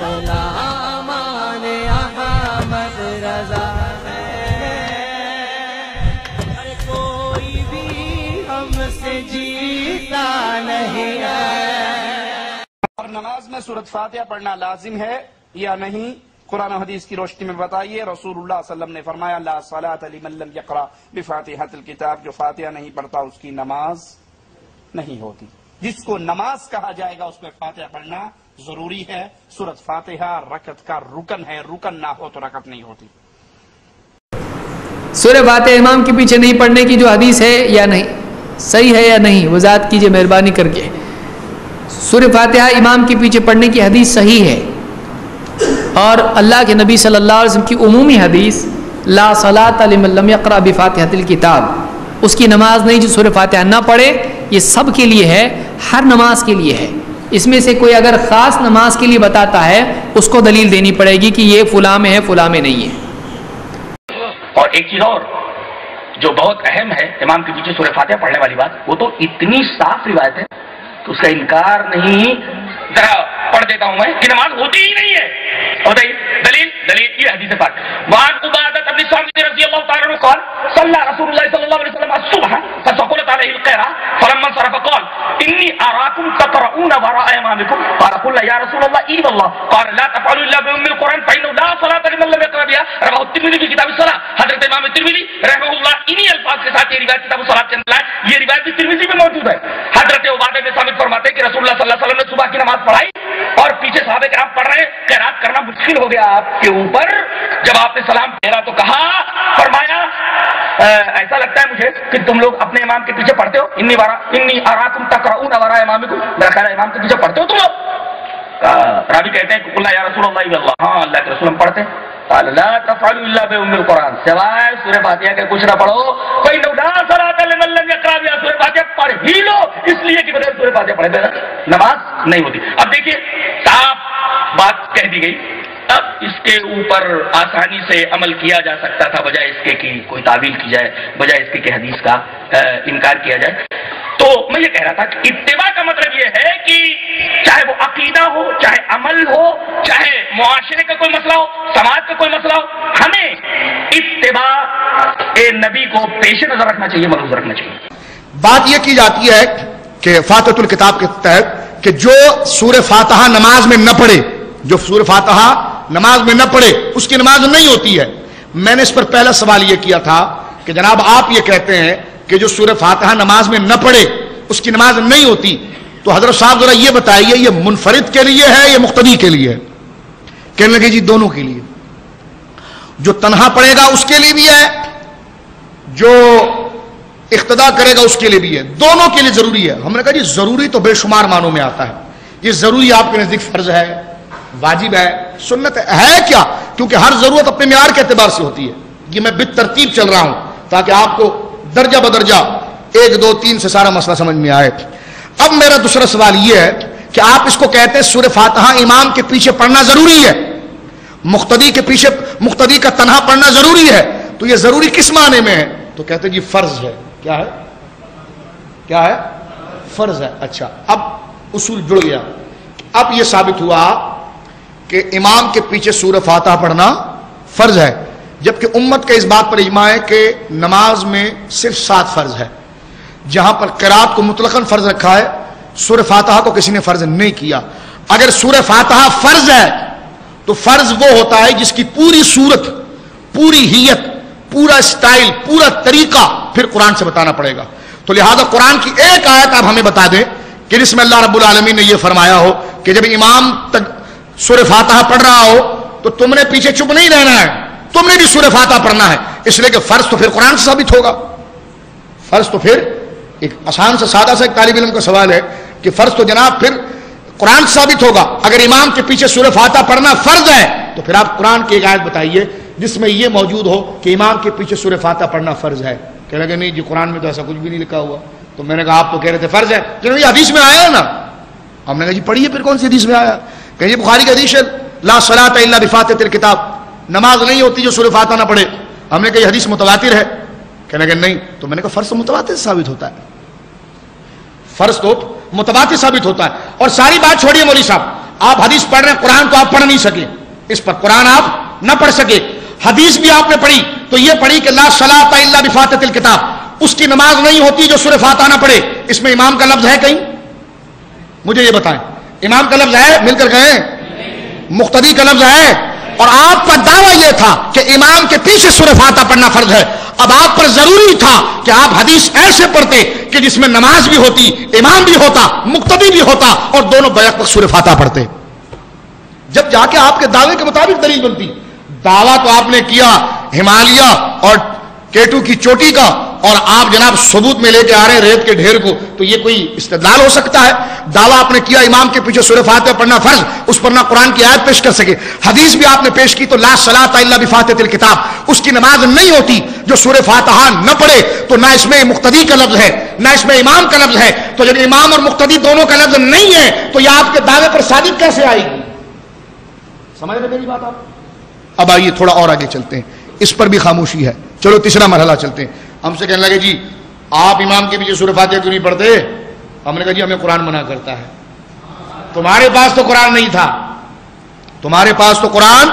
غلامان احمد رضا ہے، کوئی بھی ہم سے جیتا نہیں ہے۔ اور نماز میں سورۃ فاتحہ پڑھنا لازم ہے یا نہیں؟ قرآن و حدیث کی روشنی میں بتائیے۔ رسول اللہ صلی اللہ علیہ وسلم نے فرمایا لا صلاۃ لمن لم یقرأ بفاتحۃ الکتاب، جو فاتحہ نہیں پڑھتا اس کی نماز نہیں ہوتی۔ جس کو نماز کہا جائے گا اس میں فاتحہ پڑھنا ضروری ہے۔ سورۃ فاتحہ رکعت کا رکن ہے، رکن نہ ہو تو رکعت نہیں ہوتی۔ سورہ فاتحہ امام کے پیچھے نہیں پڑھنے کی جو حدیث ہے یا نہیں، صحیح ہے یا نہیں، وضاحت کیجئے مہربانی کر کے۔ سورہ فاتحہ امام کے پیچھے پڑھنے کی حدیث صحیح ہے، اور اللہ کے نبی صلی اللہ علیہ وسلم کی عمومی حدیث لا صلاۃ لمن لم یقرأ بفاتحۃ الکتاب، اس کی نماز نہیں جو سورہ فاتحہ نہ پڑھے، یہ سب کے لیے ہے، ہر نماز کے لیے ہے۔ اس میں سے کوئی اگر خاص نماز کے لیے بتاتا ہے اس کو دلیل دینی پڑے گی کہ یہ فلاں میں ہے فلاں میں نہیں ہے۔ اور ایک چیز اور جو بہت اہم ہے امام کے پیچھے سورہ فاتحہ پڑھنے والی بات، وہ تو اتنی صاف روایت ہے کہ اس کا انکار نہیں، ذرا پڑھ دیتا ہوں میں کہ نماز ہوتی ہی نہیں ہے۔ بتائیے دلیل یہ حدیث پاک۔ وعن عبادہ بن صامت رضی اللہ تعالی عنہ قال صلی رسول اللہ صلی اللہ علیہ وسلم الصبح فثقلت علیہ القراءة فلما انصرف قال انی اراکم تقرؤون وراء امامکم قال قلنا یا رسول اللہ ای واللہ قال لا تفعلوا الا بام القرآن فانه لا صلاة لمن لم يقرأ بها، رواه الترمذی في کتاب الصلاة۔ حضرت امام ترمذی رحمہ اللہ انہی الفاظ کے ساتھ یہ روایت کتاب الصلاة کے اندر ہے، یہ روایت بھی ترمذی میں موجود ہے۔ حضرت عبادہ بن صامت فرماتے ہیں کہ رسول اللہ صلی اللہ علیہ وسلم نے صبح کی نماز پڑھائی اور پیچھے صحابہ کرام پڑھ رہے ہیں، قرات کرنا مشکل ہو گیا آپ کے اوپر۔ جب آپ نے سلام پھیرا تو کہا، فرمایا ایسا لگتا ہے مجھے کہ تم لوگ اپنے امام کے پیچھے پڑھتے ہو، انی اراکم تقرؤون وراء امامکم، میرا خیال ہے امام کے پیچھے پڑھتے ہو تم لوگ۔ راوی کہتے ہیں کہ قلنا یا رسول اللہ واللہ، ہاں اللہ کے رسول ہم پڑھتے ہیں۔ قال لا تفعلوا الا بام القرآن، سوائے سورہ فاتحہ کے کچھ نہ پڑھو، فانه لا صلاة لمن لم يقرأ بها، سورہ فاتحہ پڑھ ہی لو، اس لیے کہ بغیر سورہ فاتحہ پڑھے بغیر نماز نہیں ہوتی۔ اب دیکھیے صاف بات کہہ دی گئی، اب اس کے اوپر آسانی سے عمل کیا جا سکتا تھا بجائے اس کے کہ کوئی تعویل کی جائے، بجائے اس کے کہ حدیث کا انکار کیا جائے۔ تو میں یہ کہہ رہا تھا کہ اتباع کا مطلب یہ ہے کہ چاہے وہ عقیدہ ہو، چاہے عمل ہو، چاہے معاشرے کا کوئی مسئلہ ہو، سماج کا کوئی مسئلہ ہو، ہمیں اتباع نبی کو پیش نظر رکھنا چاہیے، ملحوظ رکھنا چاہیے۔ بات یہ کی جاتی ہے کہ فاتحۃ الکتاب کے تحت کہ جو سورہ فاتحہ نماز میں نہ پڑھے، جو سورہ فاتحہ نماز میں نہ پڑھے اس کی نماز نہیں ہوتی ہے۔ میں نے اس پر پہلا سوال یہ کیا تھا کہ جناب آپ یہ کہتے ہیں کہ جو سورہ فاتحہ نماز میں نہ پڑھے اس کی نماز نہیں ہوتی، تو حضرت صاحب ذرا یہ بتائیے یہ منفرد کے لیے ہے یا مقتدی کے لیے ہے؟ کہنے لگے جی دونوں کے لیے، جو تنہا پڑھے گا اس کے لیے بھی ہے، جو اقتدا کرے گا اس کے لیے بھی ہے، دونوں کے لیے ضروری ہے۔ ہم نے کہا جی ضروری تو بے شمار معنوں میں آتا ہے، یہ ضروری آپ کے نزدیک فرض ہے، واجب ہے، سنت ہے کیا؟ کیونکہ ہر ضرورت اپنے معیار کے اعتبار سے ہوتی ہے۔ یہ میں بالترتیب چل رہا ہوں تاکہ آپ کو درجہ بدرجہ 1 2 3 سے سارا مسئلہ سمجھ میں آئے۔ اب میرا دوسرا سوال یہ ہے کہ آپ اس کو کہتے ہیں سورہ فاتحہ امام کے پیچھے پڑھنا ضروری ہے، مقتدی کا تنہا پڑھنا ضروری ہے، تو یہ ضروری کس معنی میں ہے؟ تو کہتے ہیں جی فرض ہے۔ کیا ہے؟ کیا ہے؟ فرض ہے۔ اچھا، اب اصول جڑ گیا۔ اب یہ ثابت ہوا کہ امام کے پیچھے سورہ فاتحہ پڑھنا فرض ہے، جبکہ امت کا اس بات پر اجماع ہے کہ نماز میں صرف 7 فرض ہے۔ جہاں پر قرات کو مطلقاً فرض رکھا ہے، سورہ فاتحہ کو کسی نے فرض نہیں کیا۔ اگر سورہ فاتحہ فرض ہے تو فرض وہ ہوتا ہے جس کی پوری صورت، پوری ہیت، پورا سٹائل، پورا طریقہ پھر قرآن سے بتانا پڑے گا۔ تو لہذا قرآن کی ایک آیت آپ ہمیں بتا دیں کہ جس میں اللہ رب العالمین نے یہ فرمایا ہو کہ جب امام سورہ فاتحہ پڑھ رہا ہو تو تم نے پیچھے چپ نہیں رہنا ہے، تم نے بھی سورہ فاتحہ پڑھنا ہے، اس لیے کہ فرض تو پھر قرآن سے ثابت ہوگا۔ فرض تو پھر ایک آسان سے سادہ سا ایک طالب علم کا سوال ہے کہ فرض تو جناب پھر قرآن سے ثابت ہوگا۔ اگر امام کے پیچھے سورہ فاتحہ پڑھنا فرض ہے تو پھر آپ قرآن کی ایک آیت بتائیے جس میں یہ موجود ہو کہ امام کے پیچھے سورہ فاتحہ پڑھنا فرض ہے۔ کہہ لگے نہیں جی قرآن میں تو ایسا کچھ بھی نہیں لکھا ہوا۔ تو میں نے کہا آپ تو کہہ رہے تھے فرض ہے، جنہوں یہ حدیث میں آیا ہے نا۔ ہم نے کہا جی پڑھیے پھر کون سی حدیث میں آیا؟ کہ یہ بخاری کی حدیث ہے لا صلاۃ الا بفاتحۃ الکتاب، نماز نہیں ہوتی جو سورہ فاتحہ نہ پڑھے۔ ہم نے کہا یہ حدیث متواتر ہے، کہنے لگے نہیں۔ تو میں نے کہا فرض تو متواتر ثابت ہوتا ہے، فرض تو متواتر ثابت ہوتا ہے۔ اور ساری بات چھوڑیے مولوی صاحب، آپ حدیث پڑھ رہے ہیں، قرآن تو آپ پڑھ نہیں سکے، اس پر قرآن آپ نہ پڑھ سکے، حدیث بھی آپ نے پڑھی تو یہ پڑھی کہ لا صلاۃ الا بفاتحۃ الکتاب، اس کی نماز نہیں ہوتی جو سورہ فاتحہ نہ پڑھے. اس میں امام کا لفظ ہے کہیں؟ مجھے یہ بتائیں، امام کا لفظ ہے؟ مل کر کہیں. مقتدی کا لفظ ہے. اور آپ کا دعویٰ یہ تھا کہ امام کے پیچھے سورہ فاتحہ پڑھنا فرض ہے. اب آپ پر ضروری تھا کہ آپ حدیث ایسے پڑھتے کہ جس میں نماز بھی ہوتی، امام بھی ہوتا، مقتدی بھی ہوتا، اور دونوں بیک وقت سورہ فاتحہ پڑھتے. جب جا کے آپ کے دعوے کے مطابق دلیل بنتی. دعویٰ تو آپ نے کیا ہمالیہ اور کیٹو کی چوٹی کا، اور آپ جناب ثبوت میں لے کے آ رہے ہیں ریت کے ڈھیر کو، تو یہ کوئی استدلال ہو سکتا ہے؟ دعویٰ آپ نے کیا امام کے پیچھے سورہ فاتحہ پڑھنا فرض، اس پر نہ قرآن کی آیت پیش کر سکے. حدیث بھی آپ نے پیش کی تو لا صلاۃ الا بفاتحۃ الکتاب، اس کی نماز نہیں ہوتی جو سورہ فاتحہ نہ پڑھے. تو نہ اس میں مقتدی کا لفظ ہے نہ اس میں امام کا لفظ ہے. تو جب امام اور مقتدی دونوں کا لفظ نہیں ہے تو یہ آپ کے دعوے پر صادق کیسے آئے گی؟ سمجھ رہے میری بات آپ؟ اب آئیے تھوڑا اور آگے چلتے ہیں، اس پر بھی خاموشی ہے. چلو تیسرا مرحلہ چلتے ہیں. ہم سے کہنے لگے جی آپ امام کے پیچھے سورہ فاتحہ کیوں نہیں پڑھتے؟ ہم نے کہا جی ہمیں قرآن منع کرتا ہے. تمہارے پاس تو قرآن نہیں تھا، تمہارے پاس تو قرآن،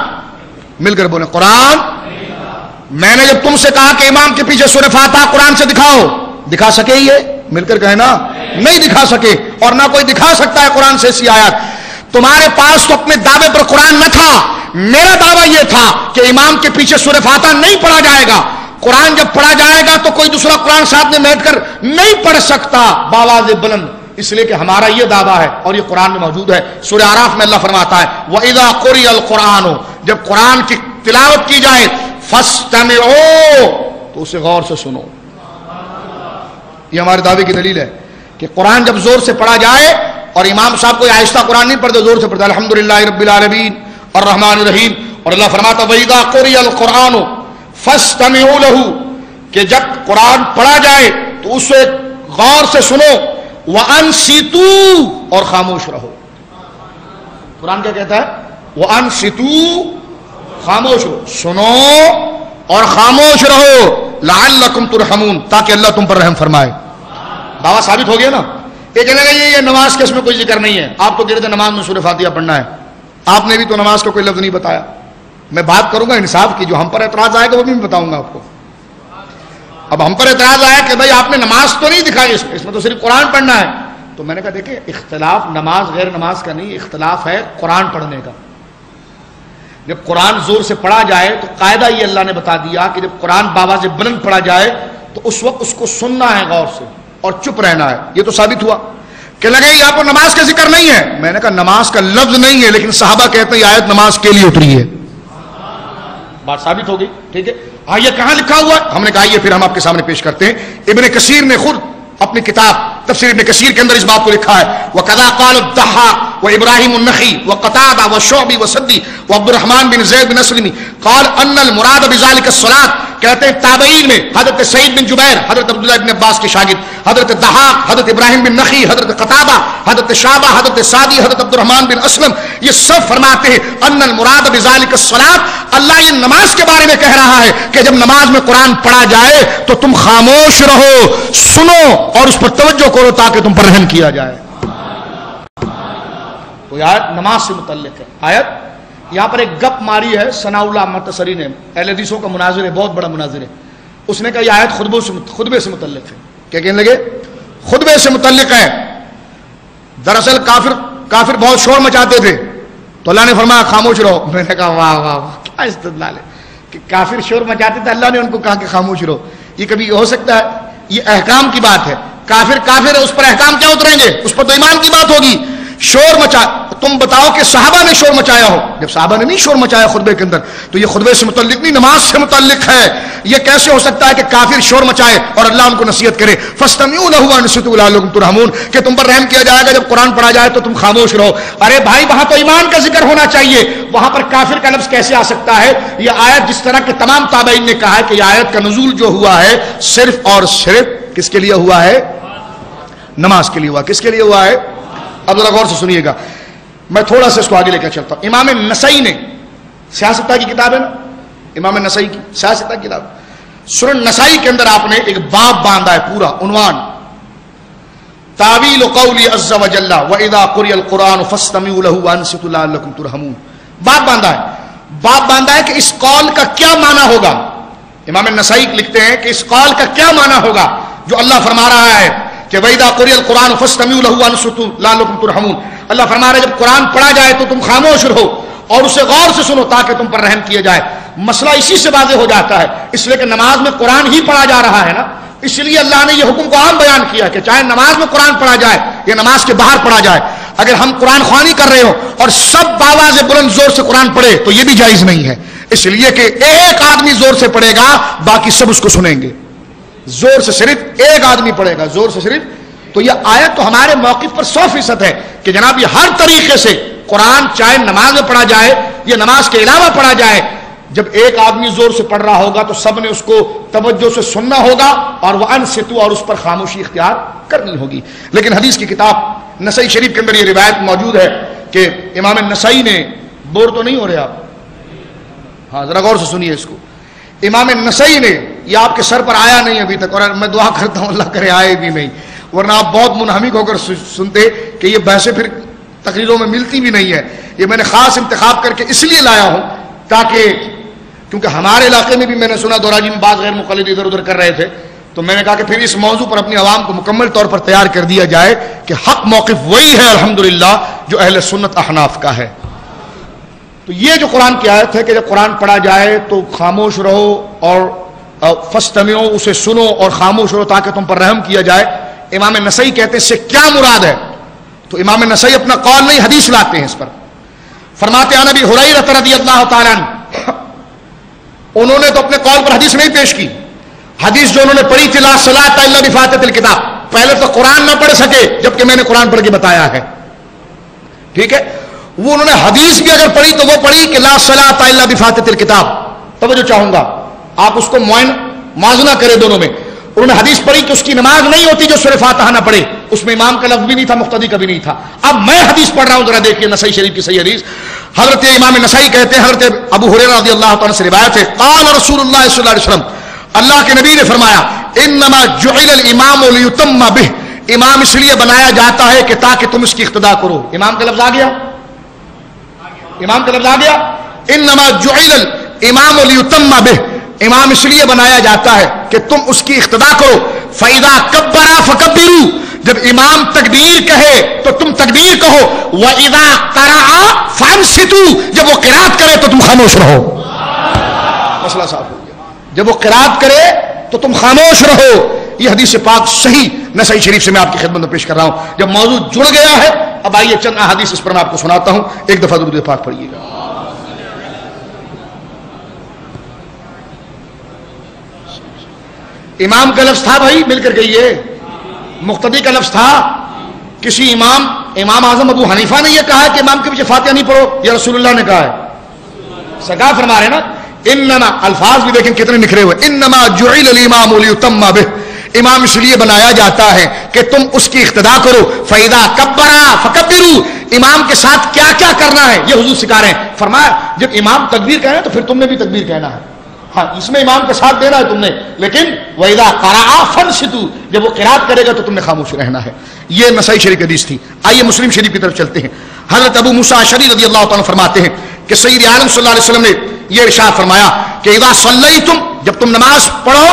مل کر بولیں قرآن. میں نے جب تم سے کہا کہ امام کے پیچھے سورہ فاتحہ قرآن سے دکھاؤ، دکھا سکے یہ؟ مل کر کہیں نا، نہیں دکھا سکے، اور نہ کوئی دکھا سکتا ہے قرآن سے ایسی آیات. تمہارے پاس تو اپنے دعوے پر قرآن نہ تھا. میرا دعویٰ یہ تھا کہ امام کے پیچھے سورہ فاتحہ نہیں پڑھا جائے گا. قرآن جب پڑھا جائے گا تو کوئی دوسرا قرآن ساتھ میں بیٹھ کر نہیں پڑھ سکتا باواز بلند، اس لیے کہ ہمارا یہ دعویٰ ہے اور یہ قرآن میں موجود ہے. سورہ اعراف میں اللہ فرماتا ہے وَإِذَا قُرِئَ الْقُرْآنُ، جب قرآن کی تلاوت کی جائے فَاسْتَمِعُوا، تو اسے غور سے سنو. یہ ہمارے دعوے کی دلیل ہے کہ قرآن جب زور سے پڑھا جائے، اور امام صاحب کوئی آہستہ قرآن نہیں پڑھتے، زور سے پڑھتا الحمدللہ رب العالمین الرحمن الرحیم. اور اللہ فرماتا وَإِذَا قُرِئَ الْقُرْآنُ فَاسْتَمِعُوا لَهُ، کہ جب قرآن پڑھا جائے تو اسے غور سے سنو. وَأَنصِتُوا، اور خاموش رہو. قرآن کیا کہتا ہے؟ وَأَنصِتُوا، خاموش رہو، سنو اور خاموش رہو. لَعَلَّكُمْ تُرْحَمُونَ، تاکہ اللہ تم پر رحم فرمائے. دعویٰ ثابت ہو گیا نا. یہ کہنے لگا یہ نماز کے اس میں کوئی ذکر نہیں ہے. آپ تو کہہ رہے تھے نماز میں سورہ فاتحہ پڑھنا ہے، آپ نے بھی تو نماز کا کوئی لفظ نہیں بتایا. میں بات کروں گا انصاف کی، جو ہم پر اعتراض آئے گا وہ بھی میں بتاؤں گا آپ کو. اب ہم پر اعتراض آیا کہ بھائی آپ نے نماز تو نہیں دکھائی، اس میں تو صرف قرآن پڑھنا ہے. تو میں نے کہا دیکھیں اختلاف نماز غیر نماز کا نہیں، اختلاف ہے قرآن پڑھنے کا. جب قرآن زور سے پڑھا جائے تو قاعدہ یہ اللہ نے بتا دیا کہ جب قرآن باواز بلند پڑھا جائے تو اس وقت اس کو سننا ہے غور سے اور چپ رہنا ہے. یہ تو ثابت ہوا. کہ لگے یہاں پر نماز کا ذکر نہیں ہے. میں نے کہا نماز کا لفظ نہیں ہے، لیکن صحابہ کہتے ہیں یہ آیت نماز کے لیے اتری ہے. بات ثابت ہو گئی. ٹھیک ہے، یہ کہاں لکھا ہوا ہے؟ ہم نے کہا یہ پھر ہم آپ کے سامنے پیش کرتے ہیں. ابن کثیر نے خود اپنی کتاب تفسیر ابن کثیر کے اندر اس بات کو لکھا ہے وَقَذَا قَالَ الضَّحَّاقُ وَإِبْرَاهِيمُ النَّخَعِيُّ وَقَتَادَةُ وَالشُّعْبِي وَالسُّدِّي وَعَبْدُ الرَّحْمَنِ بن زید بن اسلم قال ان المراد بذلك الصلاة، کہتے ہیں تابعین میں حضرت سعید بن جبیر، حضرت عبداللہ بن عباس کے شاگرد، حضرت الضحاق، حضرت ابراہیم بن نخی، حضرت قتادہ، حضرت شعبہ، حضرت سعدی، حضرت عبد الرحمن بن اسلم، یہ سب فرماتے ہیں ان المراد بذلك الصلاة، اللہ یہ نماز کے بارے میں کہہ رہا ہے کہ جب نماز میں قرآن پڑھا جائے تو تم خاموش رہو، سنو اور اس پر توجہ کرو تاکہ تم پر رحم کیا جائے. تو آیت نماز سے متعلق ہے. آیت یہاں پر ایک گپ ماری ہے ثناء اللہ متصری نے، اہل حدیثوں کا مناظر ہے، بہت بڑا مناظر ہے. اس نے کہا یہ آیت خطبے سے متعلق ہے. کیا کہنے لگے؟ خطبے سے متعلق ہے. دراصل کافر بہت شور مچاتے تھے تو اللہ نے فرمایا خاموش رہو. میں نے کہا واہ واہ واہ کیا استدلال ہے کہ کافر شور مچاتے تھے اللہ نے ان کو کہا کہ خاموش رہو. یہ کبھی ہو سکتا ہے؟ یہ احکام کی بات ہے. کافر ہے، اس پر احکام کیا اتریں گے؟ اس پر تو ایمان کی بات ہوگی. شور مچا، تم بتاؤ کہ صحابہ نے شور مچایا ہو. جب صحابہ نے نہیں شور مچایا خطبے کے اندر تو یہ خطبے سے متعلق نہیں، نماز سے متعلق ہے. یہ کیسے ہو سکتا ہے کہ کافر شور مچائے اور اللہ ان کو نصیحت کرے فاستمعوا له وانصتوا لعلكم ترحمون، کہ تم پر رحم کیا جائے گا جب قرآن پڑھا جائے تو تم خاموش رہو. ارے بھائی وہاں تو ایمان کا ذکر ہونا چاہیے، وہاں پر کافر کا لفظ کیسے آ سکتا ہے؟ یہ آیت جس طرح کے تمام تابعین نے کہا ہے کہ یہ آیت کا نزول جو ہوا ہے صرف اور صرف کس کے لیے ہوا ہے؟ نماز کے لیے ہوا. کس کے لیے ہوا ہے؟ اب ذرا غور سے سنیے گا، میں تھوڑا سا اس کو آگے لے کر چلتا ہوں. امام نسائی نے سیاستہ کی کتاب ہے نا، امام نسائی کی سیاستہ کی کتاب، سنن نسائی کے اندر آپ نے ایک باب باندھا ہے، پورا عنوان تعویل قولی عز وجل وَإِذَا قُرِئَ الْقُرْآنُ فَاسْتَمِعُوا لَهُ وَأَنصِتُوا لَعَلَّكُمْ تُرْحَمُونَ. باب باندھا ہے کہ اس قول کا کیا معنی ہوگا. امام النسائی لکھتے ہیں کہ اس قول کا کیا معنی ہوگا جو اللہ فرما رہا ہے کہ وَإِذَا قُرِئَ الْقُرْآنُ فَاسْتَمِعُوا لَهُ وَأَنصِتُوا لَعَلَّكُمْ تُرْحَمُونَ. اللہ فرما رہا ہے جب قرآن پڑھا جائے تو تم خاموش رہو اور اسے غور سے سنو تاکہ تم پر رحم کیا جائے. مسئلہ اسی سے واضح ہو جاتا ہے، اس لیے کہ نماز میں قرآن ہی پڑھا جا رہا ہے نا، اس لیے اللہ نے یہ حکم کو عام بیان کیا کہ چاہے نماز میں قرآن پڑھا جائے یا نماز کے باہر پڑھا جائے. اگر ہم قرآن خوانی کر رہے ہو اور سب باواز بلند زور سے قرآن پڑھے تو یہ بھی جائز نہیں ہے، اس لیے کہ ایک آدمی زور سے پڑھے گا باقی سب اس کو سنیں گے. زور سے صرف ایک آدمی پڑھے گا، زور سے صرف. تو یہ آیت تو ہمارے موقف پر 100% ہے کہ جناب یہ ہر طریقے سے قرآن چاہے نماز میں پڑھا جائے یا نماز کے علاوہ پڑھا جائے، جب ایک آدمی زور سے پڑھ رہا ہوگا تو سب نے اس کو توجہ سے سننا ہوگا اور وہ انصتوا اور اس پر خاموشی اختیار کرنی ہوگی. لیکن حدیث کی کتاب نسائی شریف کے اندر یہ روایت موجود ہے کہ امام النسائی نے، بور تو نہیں ہو رہے آپ؟ ہاں ذرا غور سے سنیے اس کو. امام النسائی نے، یہ آپ کے سر پر آیا نہیں ابھی تک، اور میں دعا کرتا ہوں اللہ کرے آئے بھی نہیں، ورنہ آپ بہت منہمک ہو کر سنتے کہ یہ بحثیں پھر تقریروں میں ملتی بھی نہیں ہے. یہ میں نے خاص انتخاب کر کے اس لیے لایا ہوں تاکہ، کیونکہ ہمارے علاقے میں بھی میں نے سنا دوراجی میں بعض غیر مقلد ادھر ادھر کر رہے تھے، تو میں نے کہا کہ پھر اس موضوع پر اپنی عوام کو مکمل طور پر تیار کر دیا جائے کہ حق موقف وہی ہے الحمدللہ جو اہل سنت احناف کا ہے. تو یہ جو قرآن کی آیت ہے کہ جب قرآن پڑھا جائے تو خاموش رہو اور فاستمعوا، اسے سنو اور خاموش رہو تاکہ تم پر رحم کیا جائے. امام نسائی کہتے ہیں اس سے کیا مراد ہے؟ تو امام نسائی اپنا قول نہیں حدیث لاتے ہیں اس پر. فرماتے ہیں نبی ہریرہ رضی اللہ تعالیٰ عنہ، انہوں نے تو اپنے قول پر حدیث نہیں پیش کی. حدیث جو انہوں نے پڑھی تھی لا صلاۃ الا بفاتحۃ الکتاب، پہلے تو قرآن نہ پڑھ سکے جبکہ میں نے قرآن پڑھ کے بتایا ہے، ٹھیک ہے. وہ انہوں نے حدیث بھی اگر پڑھی تو وہ پڑھی کہ لا صلاۃ الا بفاتحۃ الکتاب. توجہ چاہوں گا آپ اس کو موازنہ کریں دونوں میں. انہوں نے حدیث پڑھی کہ اس کی نماز نہیں ہوتی جو سورہ فاتحہ نہ پڑھے، اس میں امام کا لفظ بھی نہیں تھا، مقتدی کا بھی نہیں تھا. اب میں حدیث پڑھ رہا ہوں، ذرا دیکھیے نسائی شریف کی صحیح حدیث. حضرت امام نسائی کہتے ہیں، حضرت ابو ہریرہ رضی اللہ تعالیٰ سے روایت ہے، قال رسول اللہ صلی اللہ علیہ وسلم، اللہ کے نبی نے فرمایا، انما جعل الامام لیتم بہ، امام اس لیے بنایا جاتا ہے کہ تاکہ تم اس کی اقتداء کرو. امام کا لفظ آ گیا، امام کا لفظ آ گیا. انما جعل الامام لیتم بہ، امام اس لیے بنایا جاتا ہے کہ تم اس کی اقتداء کرو. فَإِذَا كَبَّرَ فَكَبِّرُوا، جب امام تکبیر کہے تو تم تکبیر کہو. وَإِذَا قَرَأَ فَأَنصِتُوا، جب وہ قرات کرے تو تم خاموش رہو. مسئلہ صاف ہو گیا. جب وہ قرات کرے تو تم خاموش رہو. یہ حدیث پاک صحیح نسائی شریف سے میں آپ کی خدمت میں پیش کر رہا ہوں. جب موضوع جڑ گیا ہے اب آئیے چند احادیث اس پر میں آپ کو سناتا ہوں. ایک دفعہ درود پاک پڑھیے گا. امام کا لفظ تھا بھائی، مل کر کہیے. مقتدی کا لفظ تھا. کسی امام اعظم ابو حنیفہ نے یہ کہا ہے کہ امام کے پیچھے فاتحہ نہیں پڑھو، یا رسول اللہ نے کہا ہے؟ سرکار فرما رہے نا، انما، الفاظ بھی دیکھیں کتنے نکھرے ہوئے، انما جعل الامام لیتم بہ، امام اس لیے بنایا جاتا ہے کہ تم اس کی اقتداء کرو. فَإِذَا كَبَّرَ فَكَبِّرُوا، امام کے ساتھ کیا کیا کرنا ہے یہ حضور سکھا رہے ہیں. فرمایا جب امام تکبیر کہنا تو پھر تم نے بھی تکبیر کہنا ہے. ہاں اس میں امام کا ساتھ دینا ہے تم نے، لیکن وَإِذَا قَرَأَ فَانصِتُوا، جب وہ قرات کرے گا تو تم نے خاموش رہنا ہے. یہ نسائی شریف کی حدیث تھی. آئیے مسلم شریف کی طرف چلتے ہیں. حضرت ابو موسیٰ اشعری رضی اللہ تعالیٰ فرماتے ہیں کہ سید عالم صلی اللہ علیہ وسلم نے یہ ارشاد فرمایا کہ اذا صلیتم، جب تم نماز پڑھو،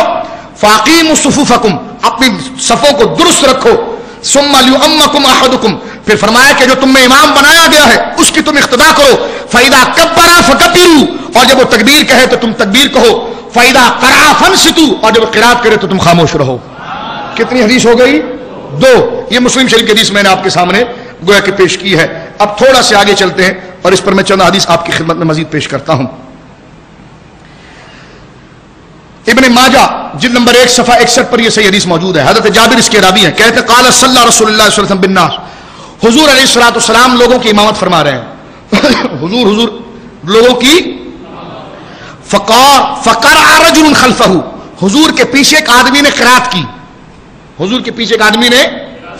فاقیموا صفوفکم، اپنی صفوں کو درست رکھو. ثم لیؤمکم احدکم، پھر فرمایا کہ جو تم میں امام بنایا گیا ہے اس کی تم اقتداء کرو. فَإِذَا كَبَّرَ فَكَبِّرُوا، اور جب وہ تکبیر کہے تو تم تکبیر کہو. فَإِذَا قَرَأَ فَانصِتُوا، اور جب وہ قرات کرے تو تم خاموش رہو. کتنی حدیث ہو گئی؟ 2. یہ مسلم شریف کی حدیث میں نے آپ کے سامنے گویا کہ پیش کی ہے. اب تھوڑا سے آگے چلتے ہیں اور اس پر میں چند حدیث آپ کی خدمت میں مزید پیش کرتا ہوں. ابن ماجہ جلد نمبر 1 صفحہ 61 پر یہ صحیح حدیث موجود ہے. حضرت جابر اس کے راوی ہیں، کہتے ہیں قال صلی رسول اللہ صلی اللہ علیہ وسلم بالناس، حضور علیہ الصلوۃ والسلام لوگوں کی امامت فرما رہے ہیں. حضور لوگوں کی. فقرأ رجل خلفہ، حضور کے پیچھے ایک آدمی نے قرات کی. حضور کے پیچھے ایک آدمی نے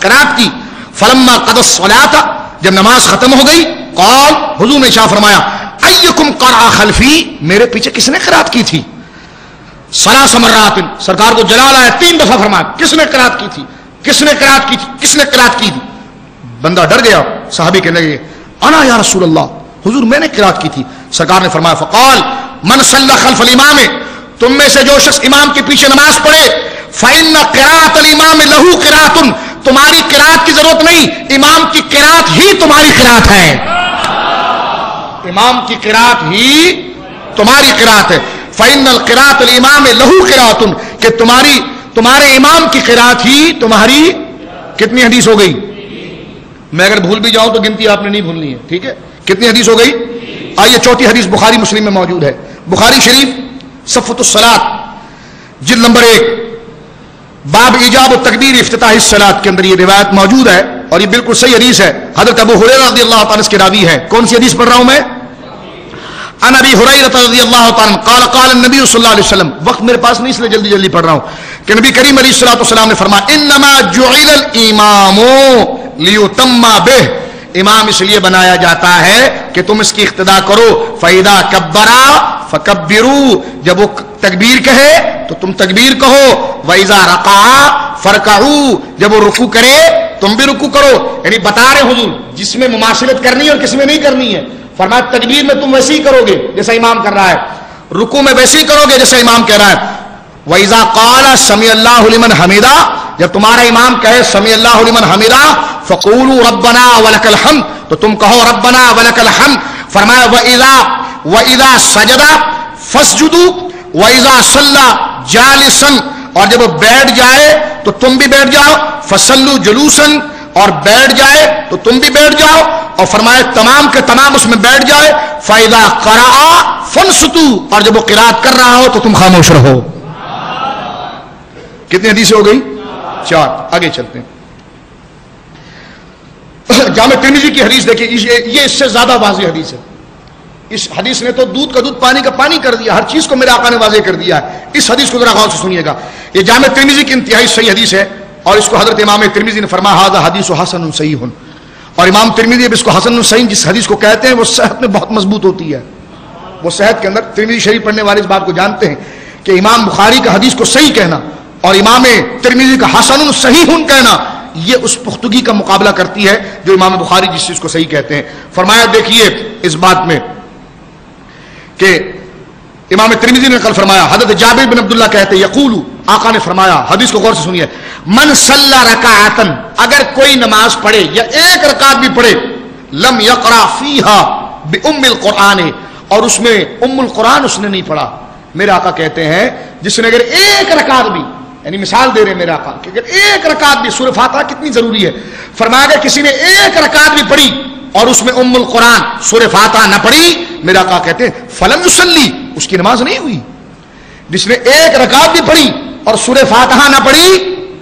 قرات کی. فلما قضى الصلاۃ، جب نماز ختم ہو گئی، قال، حضور نے شاہ فرمایا، ایکم قرأ خلفی، میرے پیچھے کس نے قرات کی تھی؟ ثلاث مرات، سرکار کو جلال آیا 3 دفعہ فرمایا کس نے قرات کی تھی؟ کس نے قرات کی تھی؟ کس نے قرات کی تھی؟ بندہ ڈر گیا. صحابی کہنے لگے انا یا رسول اللہ، حضور میں نے قرات کی تھی. سرکار نے فرمایا فقال من صلی خلف الامام، تم میں سے جو شخص امام کے پیچھے نماز پڑھے، فإن قراءۃ الامام له قراءۃ، تمہاری قرات کی ضرورت نہیں، امام کی قرات ہی تمہاری قرات ہے. امام کی قرات ہی تمہاری قرات ہے. فإن القراءۃ الامام له قراءۃ، کہ تمہارے امام کی قرات ہی تمہاری. کتنی حدیث ہو گئی؟ میں اگر بھول بھی جاؤں تو گنتی آپ نے نہیں بھولنی ہے، ٹھیک ہے؟ کتنی حدیث ہو گئی؟ آئیے چوتھی حدیث بخاری مسلم میں موجود ہے. بخاری شریف صفۃ الصلاۃ جلد نمبر 1 باب ایجاب التکبیر افتتاح الصلاۃ کے اندر یہ روایت موجود ہے اور یہ بالکل صحیح حدیث ہے. حضرت ابو ہریرہ رضی اللہ تعالیٰ کے راوی ہے. کون سی حدیث پڑھ رہا ہوں میں؟ عن ابی ہریرہ رضی اللہ تعالیٰ قال قال النبی صلی اللہ علیہ وسلم. وقت میرے پاس نہیں اس لیے جلدی جلدی پڑھ رہا ہوں کہ نبی کریم علیہ الصلوۃ والسلام نے فرمایا انما جعل الامام لیتم بہ، امام اس لیے بنایا جاتا ہے کہ تم اس کی اقتداء کرو. فَإِذَا كَبَّرَا فَكَبِّرُوا، جب وہ تکبیر کہے تو تم تکبیر کہو. وَإِذَا رَكَعَ فَارْكَعُوا، جب وہ رکوع کرے تم بھی رکوع کرو. یعنی بتا رہے حضور جس میں مماثلت کرنی ہے اور کس میں نہیں کرنی ہے. فرمایا تکبیر میں تم ویسے ہی کرو گے جیسا امام کر رہا ہے، رکوع میں ویسے ہی کرو گے جیسا امام کہہ رہا ہے. وَإِذَا قَالَ سَمِعَ اللَّهُ لِمَنْ حَمِدَهُ، جب تمہارا امام کہے سَمِعَ اللَّهُ لِمَنْ حَمِدَهُ فَقُولُوا رَبَّنَا وَلَكَ الْحَمْدُ، تو تم کہو ربنا ولک الحمد. فرمایا وَإِذَا سَجَدَ فَاسْجُدُوا وَإِذَا صَلَّى جَالِسًا، اور جب وہ بیٹھ جائے تو تم بھی بیٹھ جاؤ. فَصَلُّوا جُلُوسًا، اور بیٹھ جائے تو تم بھی بیٹھ جاؤ. اور فرمایا تمام کے تمام اس میں بیٹھ جائے. فَإِذَا قَرَأَ فَانصِتُوا، اور جب وہ قرات کر رہا ہو تو تم خاموش رہو. کتنی حدیثیں ہو گئی؟ 4. آگے چلتے ہیں. جامع ترمذی کی حدیث دیکھیں، یہ اس سے زیادہ واضح حدیث ہے. اس حدیث نے تو دودھ کا دودھ پانی کا پانی کر دیا، ہر چیز کو میرے آقا نے واضح کر دیا ہے. اس حدیث کو ذرا غور سے سنیے گا. یہ جامع ترمذی کی انتہائی صحیح حدیث ہے اور اس کو حضرت امام ترمذی نے فرمایا ھذا حدیث حسن صحیح، اور امام ترمذی اب اس کو حسن صحیح جس حدیث کو کہتے ہیں وہ صحت میں بہت مضبوط ہوتی ہے. وہ صحت کے اندر ترمذی شریف پڑھنے والے اس بات کو جانتے ہیں کہ امام بخاری کا حدیث کو صحیح کہنا اور امام ترمذی کا حسن صحیح کہنا یہ اس پختگی کا مقابلہ کرتی ہے جو امام بخاری جس چیز کو صحیح کہتے ہیں. فرمایا دیکھیے اس بات میں کہ امام ترمذی نے کل فرمایا حضرت جابر بن عبداللہ کہتے یقول، آقا نے فرمایا، حدیث کو غور سے سنیے، من صلی رکعۃ، اگر کوئی نماز پڑھے یا ایک رکعت بھی پڑھے، لم یقرأ فیہا بأم القرآن، اور اس میں ام القرآن اس نے نہیں پڑھا. میرے آقا کہتے ہیں جس نے اگر ایک رکعت بھی، یعنی مثال دے رہے میرے آقا کہ اگر ایک رکعت بھی، سورہ فاتحہ کتنی ضروری ہے، فرمایا اگر کسی نے ایک رکعت بھی پڑھی اور اس میں ام القرآن سورہ فاتحہ نہ پڑھی، میرے آقا کہتے ہیں فلم یصلی، اس کی نماز نہیں ہوئی. جس نے ایک رکعت بھی پڑھی اور سورہ فاتحہ نہ پڑھی،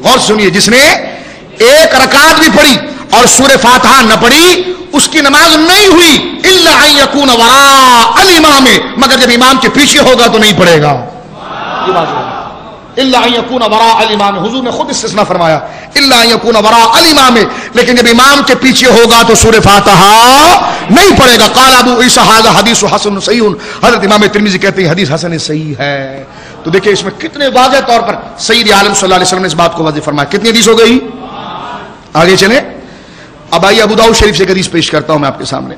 غور سنیے، جس نے ایک رکعت بھی پڑھی اور سورہ فاتحہ نہ پڑھی اس کی نماز نہیں ہوئی. الا ان یکون وراء الامام، مگر جب امام کے پیچھے ہوگا تو نہیں پڑھے گا. یہ بات ہے الا ان یکون وراء الامام، حضور نے خود استثناء فرمایا الا ان یکون وراء الامام، لیکن جب امام کے پیچھے ہوگا تو سورہ فاتحہ نہیں پڑھے گا. قال ابو عیسیٰ ھذا حدیث حسن صحیح، حضرت امام ترمذی کہتے ہیں حدیث حسن صحیح ہے. تو دیکھیں اس میں کتنے واضح طور پر سید عالم صلی اللہ علیہ وسلم نے اس بات کو واضح فرمایا. کتنی حدیث ہو گئی؟ آگے چلیں. اب آئیے ابو داؤد شریف سے حدیث پیش کرتا ہوں میں آپ کے سامنے.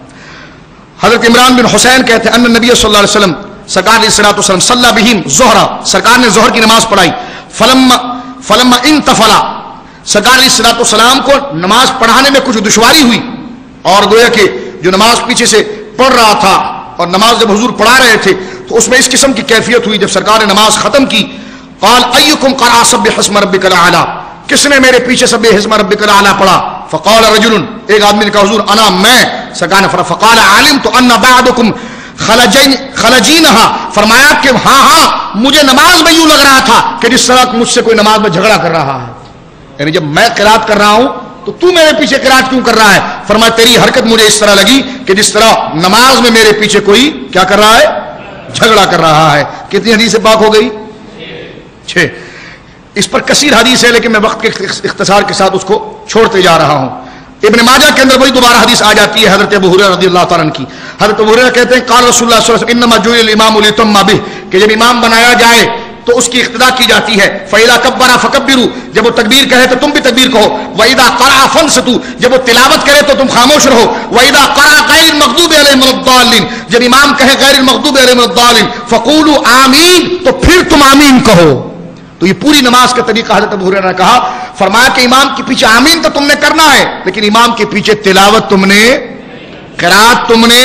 حضرت عمران بن حسین کہتے ہیں ان نبی صلی اللہ علیہ وسلم سرکار علیہ الصلوۃ والسلام صلی بہم ظہر، سرکار نے ظہر کی نماز پڑھائی. فلما انتفلا، سرکار علیہ الصلوۃ والسلام کو نماز پڑھانے میں کچھ دشواری ہوئی اور گویا کہ جو نماز پیچھے سے پڑھ رہا تھا اور نماز جب حضور پڑھا رہے تھے تو اس میں اس قسم کی کیفیت ہوئی. جب سرکار نے نماز ختم کی قال ایکم قرأ سبح اسم ربک الاعلی، کس نے میرے پیچھے سبح اسم ربک الاعلی پڑھا؟ فقال رجل، ایک آدمی نے کہا حضور انا میں. سرکار نے فرمایا فقال علمت ان بعضکم خلجینہا، فرمایا کہ ہاں مجھے نماز میں یوں لگ رہا تھا کہ جس طرح مجھ سے کوئی نماز میں جھگڑا کر رہا ہے. یعنی جب میں قرات کر رہا ہوں تو میرے پیچھے قرات کیوں کر رہا ہے؟ فرمایا تیری حرکت مجھے اس طرح لگی کہ جس طرح نماز میں میرے پیچھے کوئی کیا کر رہا ہے؟ جھگڑا کر رہا ہے. کتنی حدیث پاک ہو گئی؟ 6. اس پر کثیر حدیث ہے لیکن میں وقت کے اختصار کے ساتھ اس کو چھوڑتے جا رہا ہوں. ابن ماجہ کے اندر وہی دوبارہ حدیث آ جاتی ہے حضرت ابو ہریرہ رضی اللہ تعالیٰ عنہ کی. حضرت ابو ہریرہ کہتے ہیں قال رسول اللہ صلی اللہ علیہ وسلم انما جعل الامام لیتم بہ، کہ جب امام بنایا جائے تو اس کی اقتدا کی جاتی ہے. فَإِذَا كَبَّرَ فَكَبِّرُوا جب وہ تکبیر کہے تو تم بھی تکبیر کہو. وَإِذَا قَرَأَ فَانصِتُوا جب وہ تلاوت کرے تو تم خاموش رہو. وَإِذَا قَرَأَ غَيْرِ الْمَغْضُوبِ عَلَيْهِمْ وَلَا الضَّالِّينَ جب امام کہے غیر المغضوب علیہم ولا الضالین فقولوا آمین تو پھر تم آمین کہو. تو یہ پوری نماز کا طریقہ حضرت ابو ہریرہ نے کہا. فرمایا کہ امام کے پیچھے آمین تو تم نے کرنا ہے لیکن امام کے پیچھے تلاوت تم نے قرات تم نے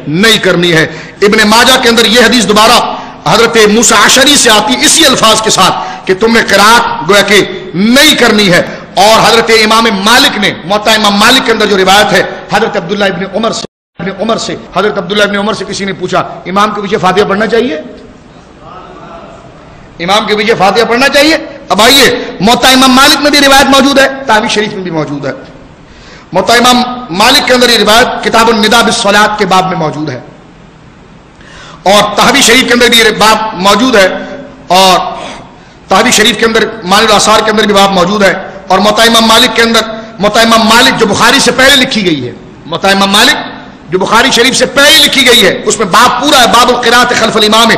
نہیں کرنی ہے. ابن ماجہ کے اندر یہ حدیث دوبارہ حضرت موسیٰ عشری سے آتی اسی الفاظ کے ساتھ کہ تم نے قرات گویا کہ نہیں کرنی ہے. اور حضرت امام مالک نے موطا امام مالک کے اندر جو روایت ہے حضرت عبداللہ ابن عمر سے حضرت عبداللہ ابن عمر سے کسی نے پوچھا امام کے پیچھے فاتحہ پڑھنا چاہیے, امام کے پیچھے فاتحہ پڑھنا چاہیے. اب آئیے موطا امام مالک میں بھی روایت موجود ہے, تحوی شریف میں بھی موجود ہے. موطا امام مالک کے اندر یہ روایت کتاب النداء بالصلاۃ کے باب میں موجود ہے اور تحوی شریف کے اندر بھی یہ باب موجود ہے اور تحوی شریف کے اندر مانی الاثار کے اندر بھی باب موجود ہے. اور موطا امام مالک کے اندر موطا امام مالک جو بخاری سے پہلے لکھی گئی ہے, موطا امام مالک جو بخاری شریف سے پہلے لکھی گئی ہے اس میں باب پورا ہے, باب القراءۃ خلف الامام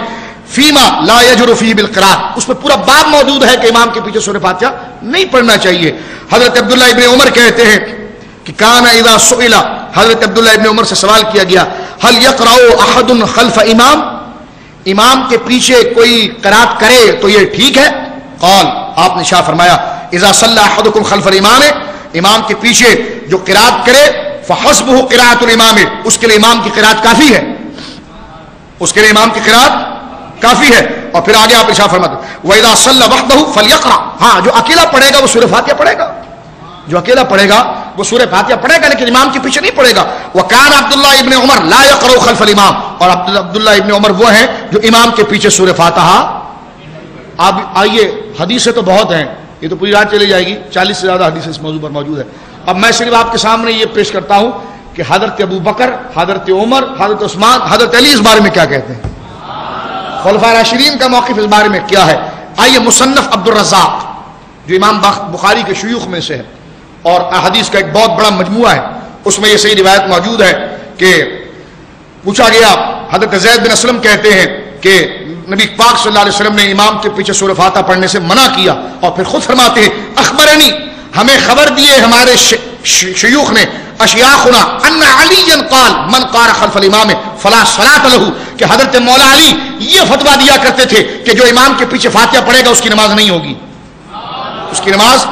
فیما لا یجر فیہ بالقراءۃ. اس میں پورا باب موجود ہے کہ امام کے پیچھے سورہ فاتحہ نہیں پڑھنا چاہیے. حضرت عبداللہ ابن عمر کہتے ہیں کہ کان اذا سئل حضرت عبداللہ ابن عمر سے سوال کیا گیا هل يقرأ احد خلف امام امام کے پیچھے کوئی قرات کرے تو یہ ٹھیک ہے. قال آپ نے شاہ فرمایا اذا صلى احدكم خلف الامام امام کے پیچھے جو قرات کرے فحسبه قراءة الامام اس کے لیے امام کی قرات کافی ہے, اس کے لیے امام کی قرات کافی ہے. اور پھر آگے آپ ارشاد فرماتے وَإِذَا صَلَّى وَحْدَهُ فَلْيَقْرَأْ ہاں جو اکیلا پڑھے گا وہ سورہ فاتحہ پڑھے گا, جو اکیلا پڑھے گا وہ سورہ فاتحہ پڑھے گا لیکن امام کے پیچھے نہیں پڑھے گا. وَكَانَ عبد اللہ ابن عمر لا يقرأ خلف الامام اور عبداللہ ابن عمر وہ ہیں جو امام کے پیچھے سورہ فاتحہ. اب آئیے حدیثیں تو بہت ہیں, یہ تو پوری رات چلی جائے گی, 40 سے زیادہ حدیث اس موضوع پر موجود ہے. اب میں صرف آپ کے سامنے یہ پیش کرتا ہوں کہ حضرت ابو بکر, حضرت عمر, حضرت عثمان, حضرت علی اس بارے میں کیا کہتے ہیں, خلفاء راشدین کا موقف اس بارے میں کیا ہے. آئیے مصنف عبد الرزاق جو امام بخاری کے شیوخ میں سے ہے اور احادیث کا ایک بہت بڑا مجموعہ ہے, اس میں یہ صحیح روایت موجود ہے کہ پوچھا گیا حضرت زید بن اسلم کہتے ہیں کہ نبی پاک صلی اللہ علیہ وسلم نے امام کے پیچھے سورہ فاتحہ پڑھنے سے منع کیا اور پھر خود فرماتے ہیں اخبرنی ہمیں خبر دیے ہمارے شیوخ نے اشیاخنا ان علی قال من قرأ خلف الامام فلا صلاۃ له کہ حضرت مولا علی یہ فتویٰ دیا کرتے تھے کہ جو امام کے پیچھے فاتحہ پڑھے گا اس کی نماز نہیں ہوگی, اس کی نماز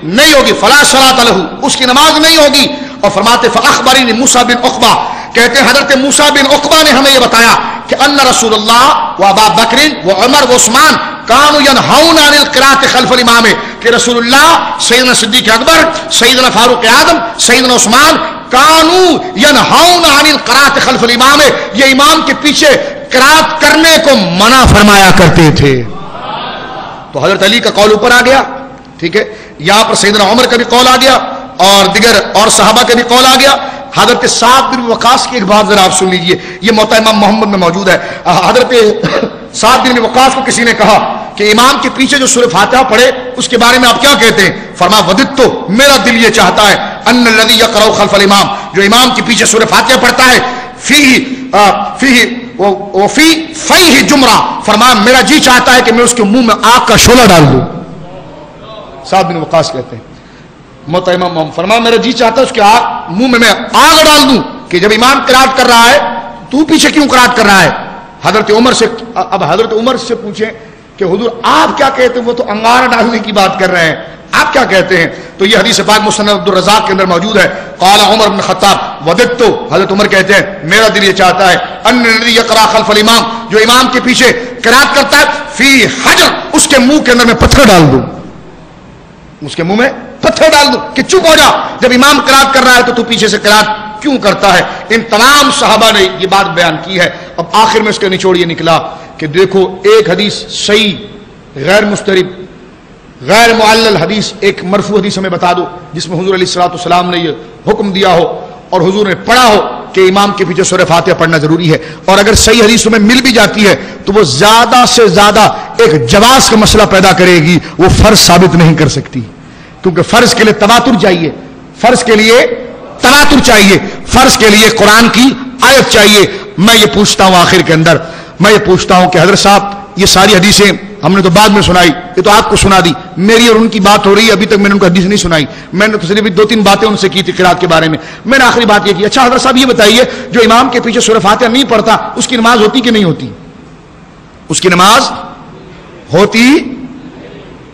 نہیں ہوگی. فلا صلاۃ له اس کی نماز نہیں ہوگی. اور فرماتے فاخبرنی موسیٰ بن عقبہ کہتے ہیں حضرت موسیٰ بن عقبہ نے ہمیں یہ بتایا کہ ان رسول اللہ و ابا بکر و عمر و عثمان کانوا ینہون عن القراءۃ خلف الامام کہ رسول اللہ, سیدنا صدیق اکبر, سیدنا فاروق اعظم, سیدنا عثمان کانوا ینہون عن القراءۃ خلف الامام یہ امام کے پیچھے قرات کرنے کو منع فرمایا کرتے تھے. تو حضرت علی کا قول اوپر آ گیا, ٹھیک ہے, یہاں پر سیدنا عمر کا بھی قول آ گیا اور دیگر اور صحابہ کا بھی قول آ گیا. حضرت سعد بن وقاص کی ایک بات ذرا آپ سن لیجئے, یہ موطا امام محمد میں موجود ہے. حضرت سعد بن وقاص کو کسی نے کہا کہ امام کے پیچھے جو سورہ فاتحہ پڑھے اس کے بارے میں آپ کیا کہتے ہیں؟ فرمایا وددت میرا دل یہ چاہتا ہے ان الذی یقرأ خلف الامام جو امام کے پیچھے سورہ فاتحہ پڑھتا ہے فی فیہ جمرہ فرمایا میرا جی چاہتا ہے کہ میں اس کے منہ میں آگ کا شعلہ ڈال دوں. سعد بن وقاص کہتے ہیں موطا امام محمد فرمایا میرا جی چاہتا ہے اس کے منہ میں آگ ڈال دوں کہ جب امام قرات کر رہا ہے تو پیچھے کیوں قرات کر رہا ہے. حضرت عمر سے اب حضرت عمر سے پوچھیں کہ حضور آپ کیا کہتے ہیں, وہ تو انگارہ ڈالنے کی بات کر رہے ہیں, آپ کیا کہتے ہیں؟ تو یہ حدیث پاک مصنف عبد الرزاق کے اندر موجود ہے. قال عمر بن خطاب وددت حضرت عمر کہتے ہیں میرا دل یہ چاہتا ہے ان الذی یقرأ خلف الامام جو امام کے پیچھے قرات کرتا ہے فی حجر اس کے منہ کے اندر میں پتھر ڈال دوں, اس کے منہ میں پتھر ڈال دوں کہ چپ ہو جا, جب امام قرات کر رہا ہے تو پیچھے سے قرات کیوں کرتا ہے. ان تمام صحابہ نے یہ بات بیان کی ہے. اب آخر میں اس کا نچوڑ یہ نکلا کہ دیکھو ایک حدیث صحیح غیر مسترب غیر معلل حدیث, ایک مرفوع حدیث ہمیں بتا دو جس میں حضور علیہ الصلوۃ والسلام نے یہ حکم دیا ہو اور حضور نے پڑھا ہو کہ امام کے پیچھے سورہ فاتحہ پڑھنا ضروری ہے. اور اگر صحیح حدیث میں مل بھی جاتی ہے تو وہ زیادہ سے زیادہ ایک جواز کا مسئلہ پیدا کرے گی, وہ فرض ثابت نہیں کر سکتی کیونکہ فرض کے لیے تواتر چاہیے, فرض کے لیے تواتر چاہیے, فرض کے لیے قرآن کی آیت چاہیے. میں یہ پوچھتا ہوں آخر کے اندر, میں یہ پوچھتا ہوں کہ حضرت صاحب یہ ساری حدیثیں ہم نے تو بعد میں سنائی، یہ تو آپ کو سنا دی، میری اور ان کی بات ہو رہی ہے، ابھی تک میں نے ان کو حدیث نہیں سنائی، میں نے تو صرف 2-3 باتیں ان سے کی تھی قرات کے بارے میں. میں نے آخری بات یہ کی، اچھا حضرت صاحب یہ بتائیے جو امام کے پیچھے سورہ فاتحہ نہیں پڑھتا اس کی نماز ہوتی کہ نہیں ہوتی؟ اس کی نماز ہوتی؟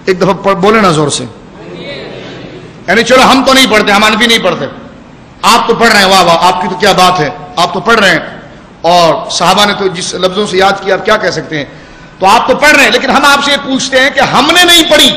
ایک دفعہ بولے نا زور سے. یعنی چلو ہم تو نہیں پڑھتے، ہم حنفی نہیں پڑھتے، آپ تو پڑھ رہے ہیں، واہ واہ آپ کی تو کیا بات ہے، آپ تو پڑھ رہے ہیں، اور صحابہ نے تو جس لفظوں سے یاد کیا آپ کیا کہہ سکتے ہیں، تو آپ تو پڑھ رہے ہیں، لیکن ہم آپ سے یہ پوچھتے ہیں کہ ہم نے نہیں پڑھی،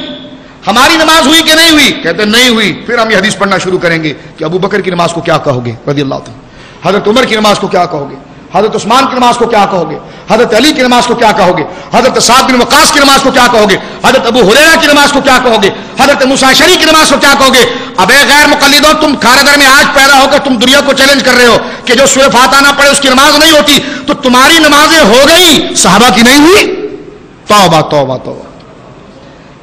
ہماری نماز ہوئی کہ نہیں ہوئی؟ کہتے ہیں نہیں ہوئی. پھر ہم یہ حدیث پڑھنا شروع کریں گے کہ ابو بکر کی نماز کو کیا کہو گے رضی اللہ تعالیٰ، حضرت عمر کی نماز کو کیا کہو گے، حضرت عثمان کی نماز کو کیا کہو گے، حضرت علی کی نماز کو کیا کہو گے، حضرت سعد بن وقاص کی نماز کو کیا کہو گے، حضرت ابو ہریرہ کی نماز کو کیا کہو گے، حضرت موسیٰ اشعری کی نماز کو کیا کہو گے؟ اب اے غیر مقلدوں، تم کارگر میں آج پیدا ہو کر تم دنیا کو چیلنج کر رہے ہو کہ جو سورہ فاتحہ نہ پڑھے اس کی نماز نہیں ہوتی، تو تمہاری نمازیں ہو گئی، صحابہ کی نہیں ہوئی؟ توبہ توبہ توبہ،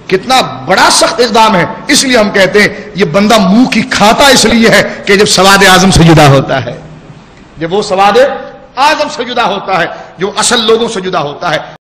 کتنا بڑا سخت اقدام ہے. اس لیے ہم کہتے ہیں یہ بندہ منہ کی کھاتا اس لیے ہے کہ جب سواد اعظم سے جدا ہوتا ہے، جب وہ سواد اعظم سے جدا ہوتا ہے، جو اصل لوگوں سے جدا ہوتا ہے.